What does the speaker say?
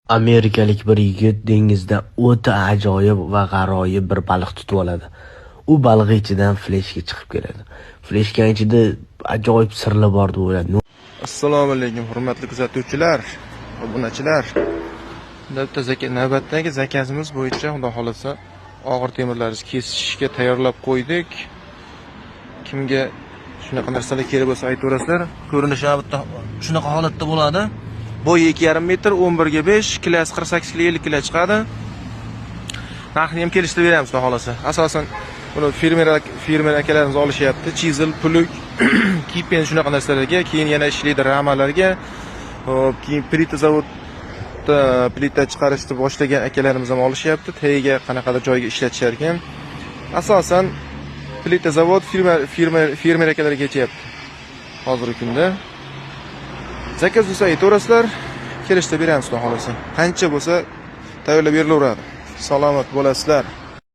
Amerikalik bir yigit dengizda o'ta ajoyib va g'aroyib bir baliq tutib oladi. U balig'i ichidan fleshka chiqib keladi. Fleshkaning ichida ajoyib sirlar bor deb o'yladi. Assalomu alaykum hurmatli kuzatuvchilar, obunachilar. Navbatdagi zakazimiz bo'yicha xudo xolasa og'ir temirlarni kesishga tayyorlab qo'ydik. Kimga shunaqa narsalar kerak bo'lsa aytaverasizlar. Ko'rinishi albatta shunaqa holatda bo'ladi. Bo'yi 2,5 metr, 11 ga 5, kilosi 48 kilo, 50 kilo chiqadi. Narxini ham kelishtirib beramiz xudo xolasa. Asosan buni fermer akalarimiz olishyapti. Chisel, puluk, kipen shunaqa narsalarga, keyin yana ishlaydi ramalarga, hop, keyin plita zavodda plita chiqarishni boshlagan akalarimiz ham olishyapti. Tagiga qanaqadir joyga ishlatishar ekan. Asosan plita zavod fermer akalarga ketyapti hozirgi kunda. Zakaz bo'lsa aytaverasizlar, kelishtirib beramiz xudo xolasa. Qancha bo'lsa tayyorlab berilaveradi. Salomat bo'lasizlar.